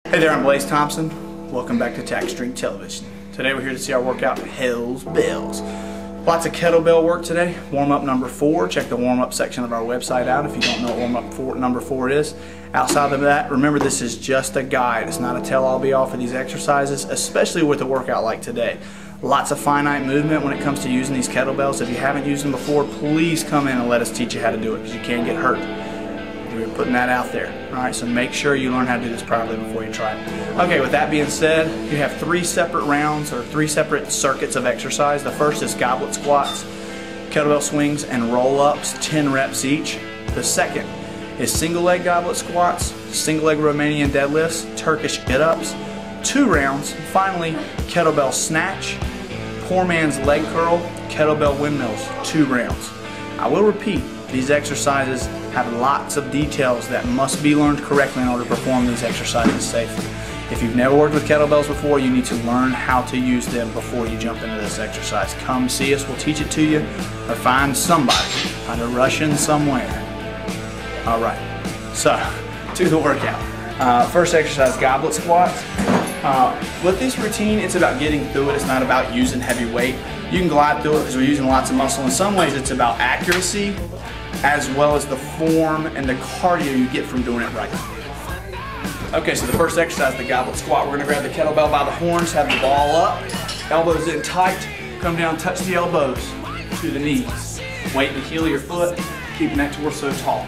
Hey there, I'm Blaze Thompson. Welcome back to Tack Street Television. Today we're here to see our workout, Hell's Bells. Lots of kettlebell work today. Warm-up number 4. Check the warm-up section of our website out if you don't know what warm-up number 4 is. Outside of that, remember this is just a guide. It's not a tell-all be-all for these exercises, especially with a workout like today. Lots of finite movement when it comes to using these kettlebells. If you haven't used them before, please come in and let us teach you how to do it because you can get hurt. We're putting that out there. Alright, so make sure you learn how to do this properly before you try it. Okay, with that being said, you have 3 separate rounds or 3 separate circuits of exercise. The first is goblet squats, kettlebell swings, and roll-ups, 10 reps each. The second is single leg goblet squats, single leg Romanian deadlifts, Turkish get-ups, 2 rounds. Finally, kettlebell snatch, poor man's leg curl, kettlebell windmills, 2 rounds. I will repeat, these exercises have lots of details that must be learned correctly in order to perform these exercises safely. If you've never worked with kettlebells before, you need to learn how to use them before you jump into this exercise. Come see us, we'll teach it to you, or find somebody, find a Russian somewhere. Alright, so to the workout. First exercise, goblet squats. With this routine, it's about getting through it. It's not about using heavy weight. You can glide through it because we're using lots of muscle. In some ways, it's about accuracy as well as the form and the cardio you get from doing it right. Okay, so the first exercise, the goblet squat. We're going to grab the kettlebell by the horns, have the ball up, elbows in tight, come down, touch the elbows to the knees. Weight in the heel of your foot, keeping that torso tall.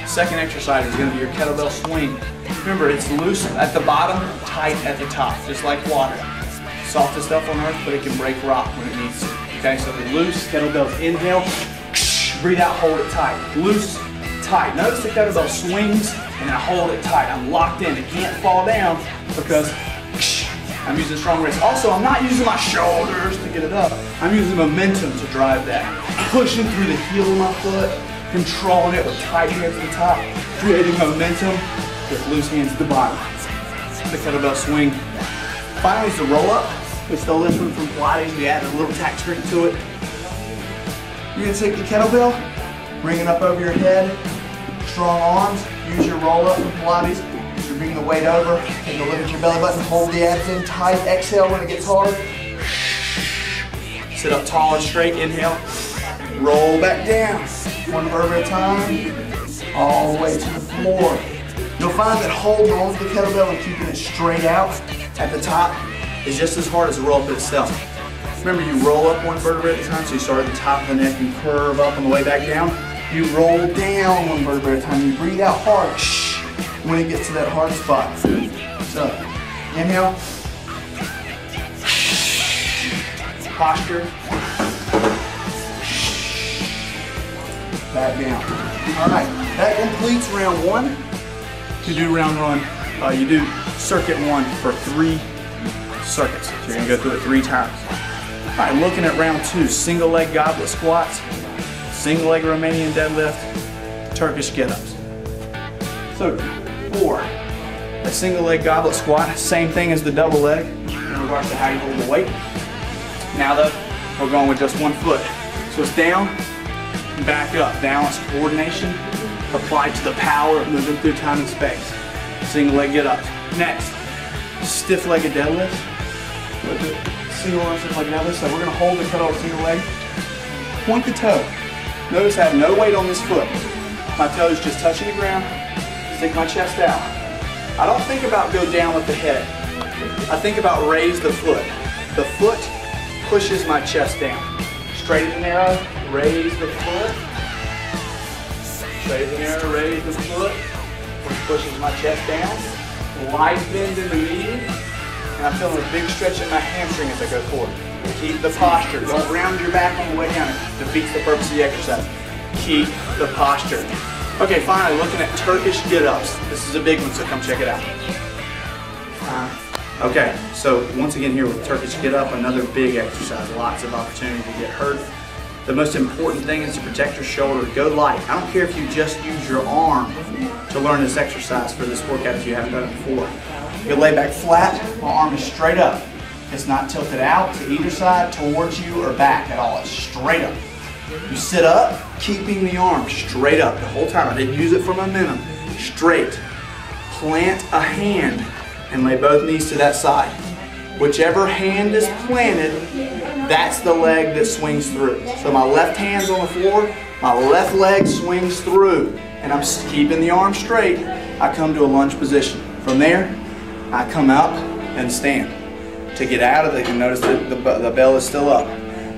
Second exercise is going to be your kettlebell swing. Remember, it's loose at the bottom, tight at the top, just like water. Softest stuff on earth, but it can break rock when it needs to. Okay, so the loose kettlebells, inhale, breathe out, hold it tight. Loose, tight. Notice the kettlebell swings, and I hold it tight. I'm locked in. It can't fall down because I'm using strong wrists. Also, I'm not using my shoulders to get it up. I'm using momentum to drive that. Pushing through the heel of my foot, controlling it with tight hands at the top, creating momentum with loose hands at the bottom. The kettlebell swing. Finally is the roll up. We stole this one from Pilates. We added a little tack strength to it. You're going to take the kettlebell, bring it up over your head, strong arms, use your roll up from Pilates. You bring the weight over, take a look at your belly button, hold the abs in tight, exhale when it gets hard. Sit up tall and straight, inhale, roll back down. 1 vertebra at a time, all the way to the floor. You'll find that holding on to the kettlebell and keeping it straight out at the top is just as hard as the roll up itself. Remember, you roll up 1 vertebra at a time, so you start at the top of the neck, you curve up on the way back down. You roll down 1 vertebra at a time, you breathe out hard when it gets to that hard spot. So, inhale, posture, back down. All right, that completes round 1. You do round 1, you do circuit 1 for 3 circuits. So you're gonna go through it 3 times. All right, looking at round 2, single leg goblet squats, single leg Romanian deadlift, Turkish get-ups. So 4, a single leg goblet squat, same thing as the double leg in regards to how you hold the weight. Now though, we're going with just 1 foot. So it's down, back up, balance, coordination, applied to the power of moving through time and space. Single leg get-ups. Next, stiff-legged deadlifts. Single arm stiff leg deadlift. So we're going to hold the kettlebell single leg. Point the toe. Notice I have no weight on this foot. My toes just touching the ground. Stick my chest out. I don't think about go down with the head. I think about raise the foot. The foot pushes my chest down. Straight and narrow, raise the foot. Straight and narrow, raise the foot. Which pushes my chest down. Light bend in the knee. And I'm feeling a big stretch in my hamstring as I go forward. Keep the posture. Don't round your back on the way down. It defeats the purpose of the exercise. Keep the posture. Okay, finally, looking at Turkish get-ups. This is a big one, so come check it out. Okay, so once again here with Turkish get-up, another big exercise. Lots of opportunity to get hurt. The most important thing is to protect your shoulder. Go light. I don't care if you just use your arm to learn this exercise for this workout if you haven't done it before. You lay back flat, my arm is straight up. It's not tilted out to either side, towards you, or back at all. It's straight up. You sit up, keeping the arm straight up the whole time. I didn't use it for momentum. Straight. Plant a hand and lay both knees to that side. Whichever hand is planted, that's the leg that swings through. So my left hand's on the floor, my left leg swings through, and I'm keeping the arm straight. I come to a lunge position. From there, I come up and stand. To get out of it, you notice that the bell is still up.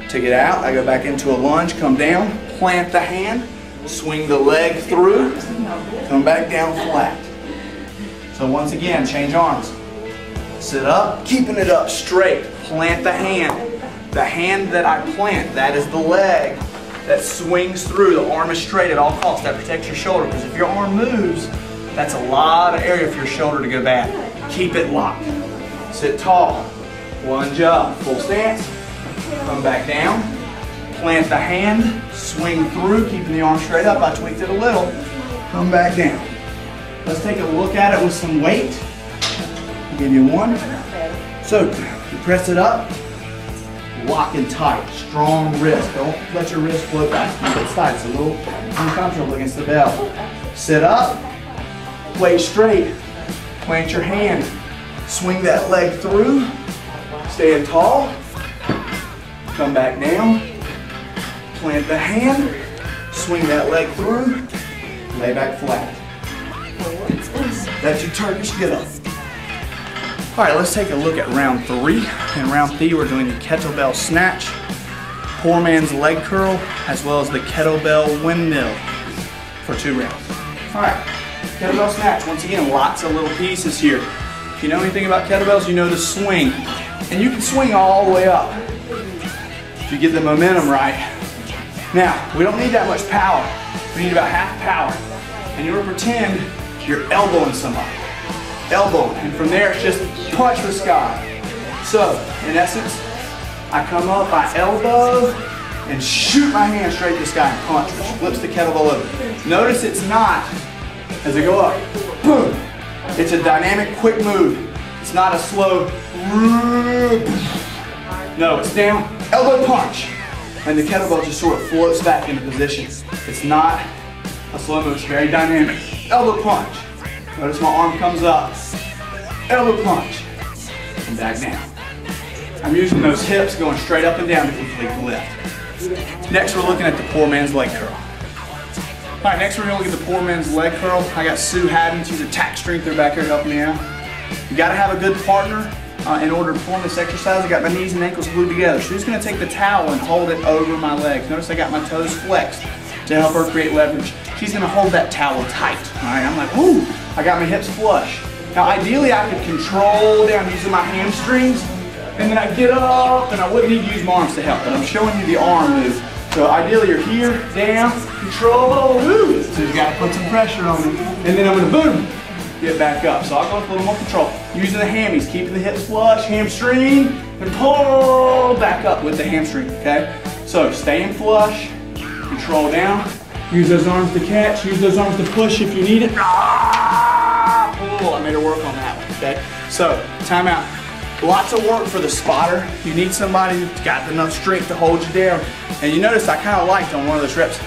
To get out, I go back into a lunge, come down, plant the hand, swing the leg through, come back down flat. So once again, change arms. Sit up, keeping it up straight, plant the hand. The hand that I plant, that is the leg that swings through. The arm is straight at all costs. That protects your shoulder, because if your arm moves, that's a lot of area for your shoulder to go bad. Keep it locked. Sit tall, lunge up, full stance, come back down, plant the hand, swing through, keeping the arm straight up. I tweaked it a little, come back down. Let's take a look at it with some weight. I'll give you one. So, you press it up, lock and tight, strong wrist. Don't let your wrist float back. Keep it tight. It's a little uncomfortable against the bell. Sit up, weight straight, plant your hand, swing that leg through, stand tall, come back down, plant the hand, swing that leg through, lay back flat. That's your Turkish get up. All right, let's take a look at round 3. In round 3, we're doing the kettlebell snatch, poor man's leg curl, as well as the kettlebell windmill for 2 rounds. All right, kettlebell snatch. Once again, lots of little pieces here. If you know anything about kettlebells, you know the swing. And you can swing all the way up if you get the momentum right. Now, we don't need that much power. We need about half power. And you're going to pretend you're elbowing somebody. Elbow, and from there it's just punch the sky. So, in essence, I come up, I elbow, and shoot my hand straight to the sky and punch, which flips the kettlebell over. Notice it's not, as I go up, boom. It's a dynamic, quick move. It's not a slow, no, it's down, elbow punch. And the kettlebell just sort of floats back into position. It's not a slow move, it's very dynamic. Elbow punch. Notice my arm comes up, elbow punch, and back down. I'm using those hips going straight up and down to complete the lift. Next, we're looking at the poor man's leg curl. All right, next we're gonna look at the poor man's leg curl. I got Sue Haddon, she's a tack strengthener back here helping me out. You gotta have a good partner in order to perform this exercise. I got my knees and ankles glued together. She's gonna take the towel and hold it over my legs. Notice I got my toes flexed to help her create leverage. She's gonna hold that towel tight. All right, I'm like, whoo, I got my hips flush. Now ideally I could control down using my hamstrings, and then I get up and I wouldn't need to use my arms to help, but I'm showing you the arm move. So ideally you're here, down, control, woo. So you gotta put some pressure on me. And then I'm gonna boom, get back up. So I'll go with a little more control. Using the hammies, keeping the hips flush, hamstring, and pull back up with the hamstring, okay? So staying flush, control down, use those arms to catch, use those arms to push if you need it. Pull, I made her work on that one, okay? So, timeout. Lots of work for the spotter. You need somebody who's got enough strength to hold you down. And you notice I kind of liked on one of those reps,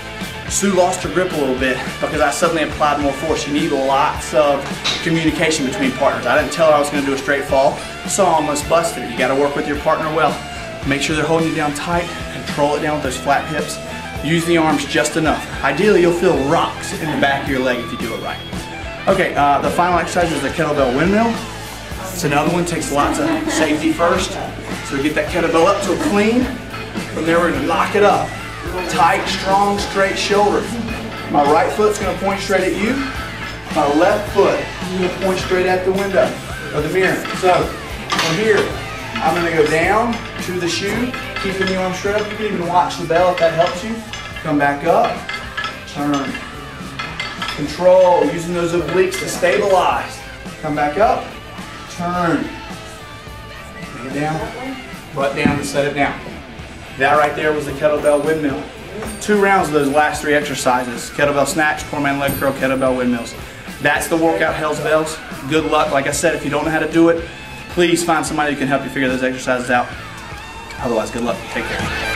Sue lost her grip a little bit because I suddenly applied more force. You need lots of communication between partners. I didn't tell her I was going to do a straight fall, so I almost busted it. You got to work with your partner well. Make sure they're holding you down tight, control it down with those flat hips. Use the arms just enough. Ideally, you'll feel rocks in the back of your leg if you do it right. Okay, the final exercise is the kettlebell windmill. It's another one, takes lots of safety first. So we get that kettlebell up to a clean. From there, we're gonna knock it up. Tight, strong, straight shoulders. My right foot's gonna point straight at you. My left foot is gonna point straight at the window or the mirror. So from here, I'm gonna go down to the shoe, keeping the arm straight up. You can even watch the bell if that helps you. Come back up, turn. Control, using those obliques to stabilize. Come back up, turn. Bring it down, butt down to set it down. That right there was the kettlebell windmill. 2 rounds of those last 3 exercises. Kettlebell snatch, poor man leg curl, kettlebell windmills. That's the workout, Hell's Bells. Good luck. Like I said, if you don't know how to do it, please find somebody who can help you figure those exercises out. Otherwise, good luck. Take care.